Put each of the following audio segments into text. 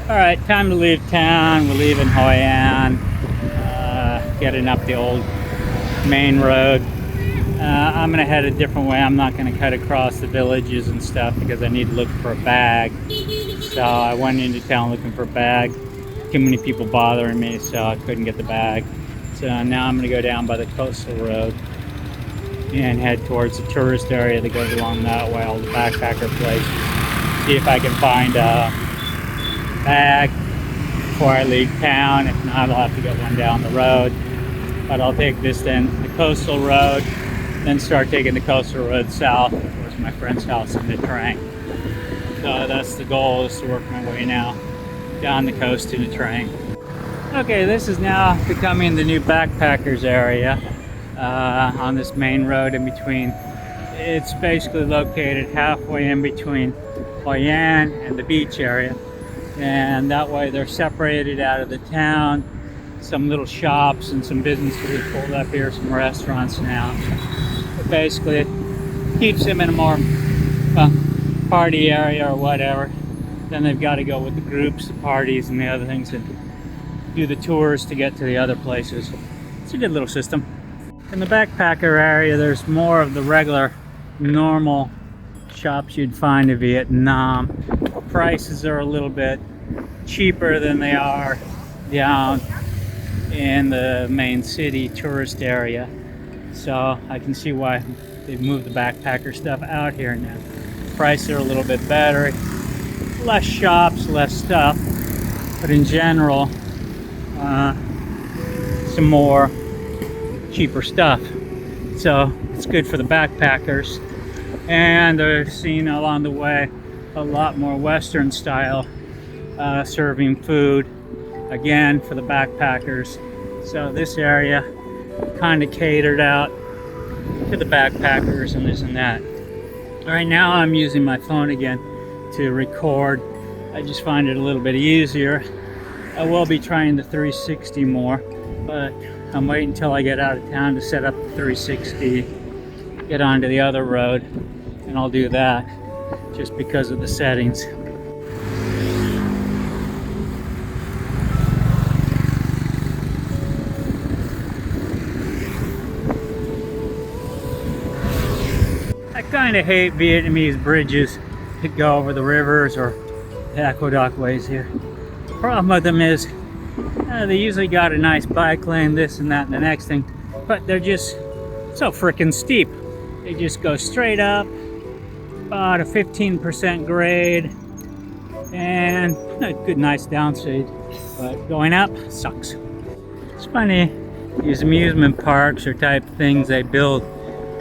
Alright, time to leave town. We're leaving Hoi An, getting up the old main road. I'm going to head a different way. I'm not going to cut across the villages and stuff because I need to look for a bag. So I went into town looking for a bag. Too many people bothering me, so I couldn't get the bag. So now I'm going to go down by the coastal road and head towards the tourist area that goes along that way, all the backpacker places. See if I can find a bag before I leave town. If not, I'll have to get one down the road. But I'll take this then, the coastal road, then start taking the coastal road south towards my friend's house in the terrain. So that's the goal, is to work my way now down the coast in the terrain. Okay, this is now becoming the new backpackers area on this main road in between. It's basically located halfway in between Hoi An and the beach area. And that way they're separated out of the town. Some little shops and some businesses pulled up here, some restaurants now. But basically it keeps them in a more party area or whatever. Then they've got to go with the groups, the parties and the other things, and do the tours to get to the other places. It's a good little system. In the backpacker area, there's more of the regular, normal shops you'd find in Vietnam. Prices are a little bit cheaper than they are down in the main city tourist area. So I can see why they've moved the backpacker stuff out here now. Prices are a little bit better. Less shops, less stuff. But in general, some more cheaper stuff. So it's good for the backpackers. And they're seeing along the way a lot more Western style serving food, again for the backpackers. So this area kind of catered out to the backpackers and this and that. Right now I'm using my phone again to record. I just find it a little bit easier. I will be trying the 360 more, but I'm waiting until I get out of town to set up the 360, get onto the other road, and I'll do that just because of the settings. I kind of hate Vietnamese bridges that go over the rivers or the aqueduct ways here. The problem with them is they usually got a nice bike lane, this and that and the next thing, but they're just so freaking steep. They just go straight up, about a 15% grade, and a good nice downside, but going up sucks. It's funny, these amusement parks or type things they build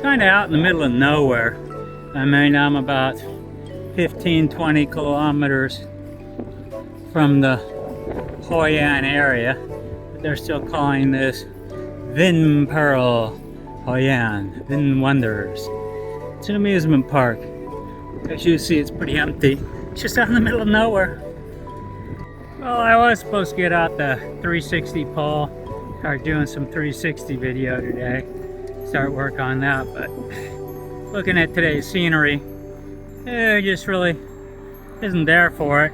kind of out in the middle of nowhere. I mean, I'm about 15-20 kilometers from the Hoi An area, but they're still calling this Vin Pearl Hoi An, Vin Wonders. It's an amusement park. As you see, it's pretty empty. It's just out in the middle of nowhere. Well, I was supposed to get out the 360 pole, start doing some 360 video today, start work on that, but looking at today's scenery, it just really isn't there for it.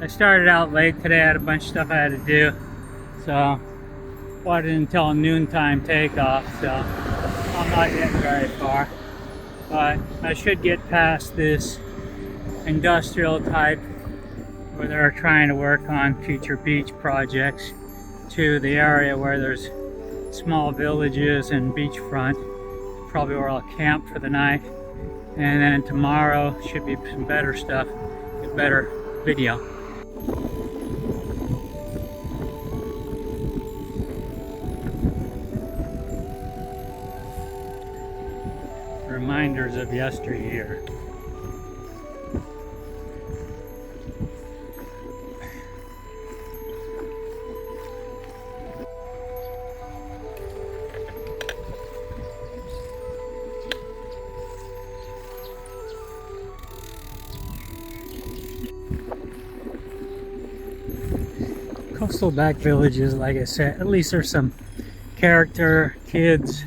I started out late today, I had a bunch of stuff I had to do, so waited until a noontime takeoff, so I'm not getting very far. But I should get past this industrial type where they're trying to work on future beach projects to the area where there's small villages and beachfront, probably where I'll camp for the night. And then tomorrow should be some better stuff, a better video. Reminders of yesteryear. Coastal back villages, like I said, at least there's some character, kids.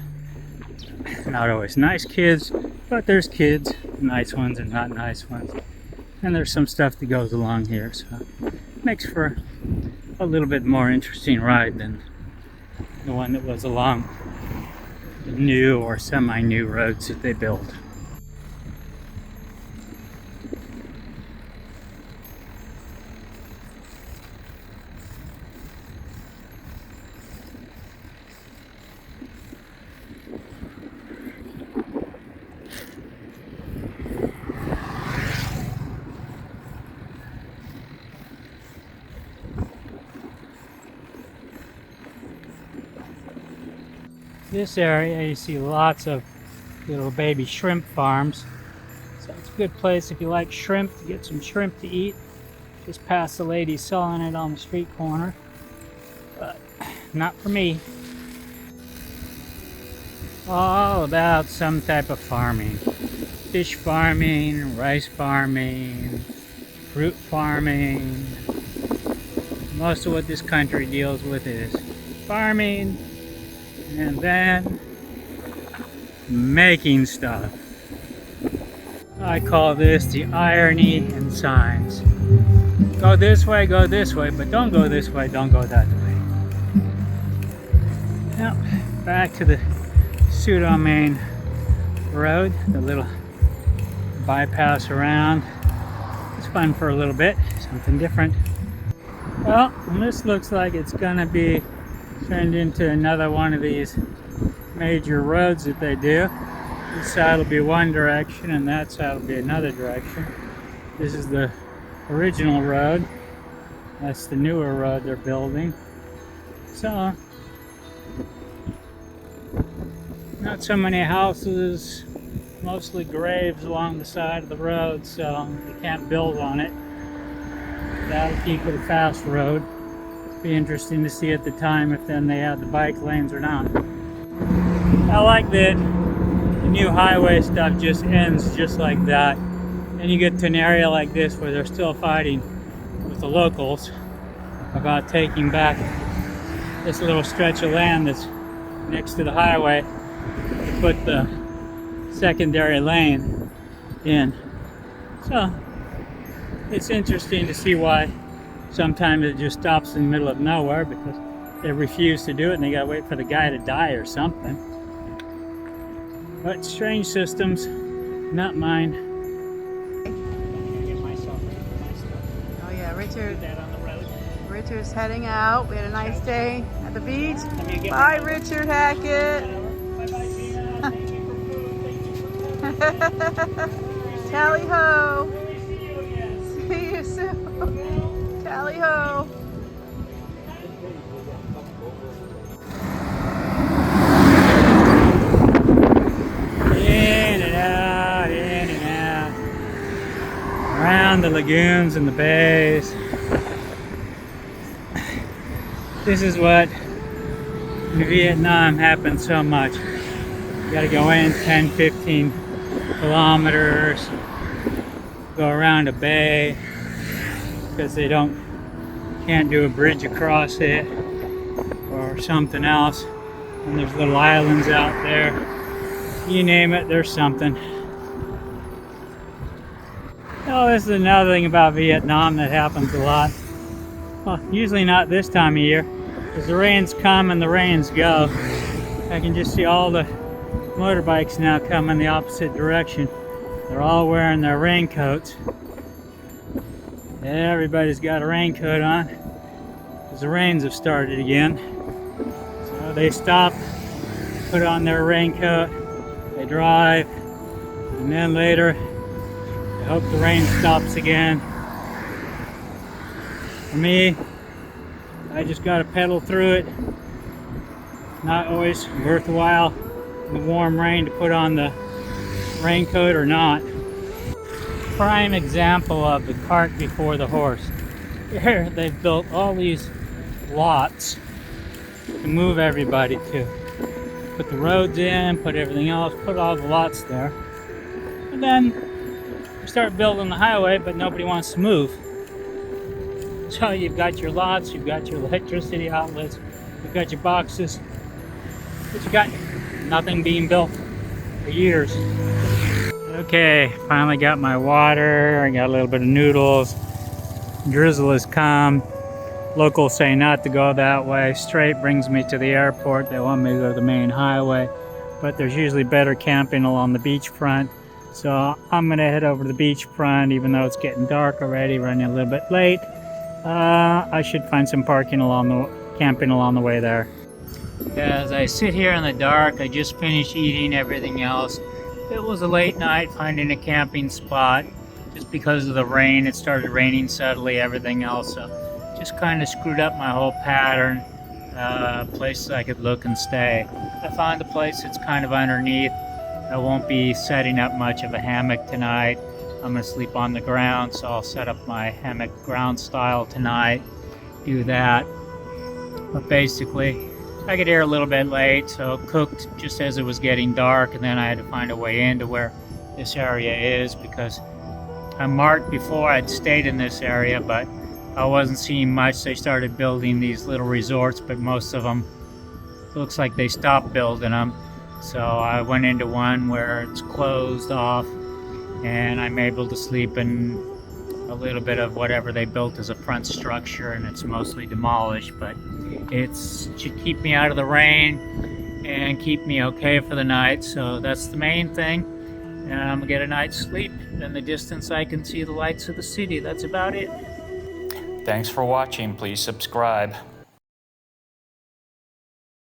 Not always nice kids, but there's kids, nice ones and not nice ones. And there's some stuff that goes along here, so makes for a little bit more interesting ride than the one that was along the new or semi-new roads that they built. This area you see lots of little baby shrimp farms, so it's a good place if you like shrimp to get some shrimp to eat. Just past the lady selling it on the street corner, but not for me. All about some type of farming. Fish farming, rice farming, fruit farming. Most of what this country deals with is farming and then making stuff. I call this the irony in signs. Go this way, but don't go this way, don't go that way. Now, back to the pseudo main road, the little bypass around. It's fun for a little bit, something different. Well, this looks like it's gonna be turned into another one of these major roads that they do. This side will be one direction and that side will be another direction. This is the original road. That's the newer road they're building. So, not so many houses, mostly graves along the side of the road, so you can't build on it. That'll keep it a fast road. Be interesting to see at the time if then they have the bike lanes or not. I like that the new highway stuff just ends just like that. And you get to an area like this where they're still fighting with the locals about taking back this little stretch of land that's next to the highway to put the secondary lane in. So it's interesting to see why sometimes it just stops in the middle of nowhere because they refuse to do it and they gotta wait for the guy to die or something. But strange systems, not mine. Oh yeah, Richard's heading out. We had a nice day at the beach. Bye, Richard Hackett. Tally ho. See you soon. Tally ho. In and out, in and out. Around the lagoons and the bays. This is what in Vietnam happens so much. You gotta go in 10, 15 kilometers, go around a bay because they can't do a bridge across it or something else. And there's little islands out there. You name it, there's something. Oh, this is another thing about Vietnam that happens a lot. Well, usually not this time of year, because the rains come and the rains go. I can just see all the motorbikes now come in the opposite direction. They're all wearing their raincoats. Everybody's got a raincoat on because the rains have started again. So they stop, put on their raincoat, they drive, and then later they hope the rain stops again. For me, I just gotta pedal through it. Not always worthwhile in the warm rain to put on the raincoat or not. Prime example of the cart before the horse. Here they've built all these lots to move everybody to. Put the roads in, put everything else, put all the lots there. And then you start building the highway, but nobody wants to move. So you've got your lots, you've got your electricity outlets, you've got your boxes, but you got nothing being built for years. Okay, finally got my water, I got a little bit of noodles. Drizzle is calm. Locals say not to go that way. Straight brings me to the airport. They want me to go to the main highway, but there's usually better camping along the beachfront. So I'm gonna head over to the beachfront, even though it's getting dark already, running a little bit late. I should find some camping along the way there. As I sit here in the dark, I just finished eating everything else. It was a late night finding a camping spot. Just because of the rain, it started raining suddenly, everything else. So just kind of screwed up my whole pattern. Places I could look and stay. I found a place that's kind of underneath. I won't be setting up much of a hammock tonight. I'm gonna sleep on the ground, so I'll set up my hammock ground style tonight. Do that. But basically, I got here a little bit late, so cooked just as it was getting dark, and then I had to find a way into where this area is, because I marked before I'd stayed in this area, but I wasn't seeing much. They started building these little resorts, but most of them looks like they stopped building them. So I went into one where it's closed off, and I'm able to sleep in a little bit of whatever they built as a front structure, and it's mostly demolished, but it should keep me out of the rain and keep me okay for the night. So that's the main thing, and I'm gonna get a night's sleep. In the distance I can see the lights of the city. That's about it. Thanks for watching. Please subscribe.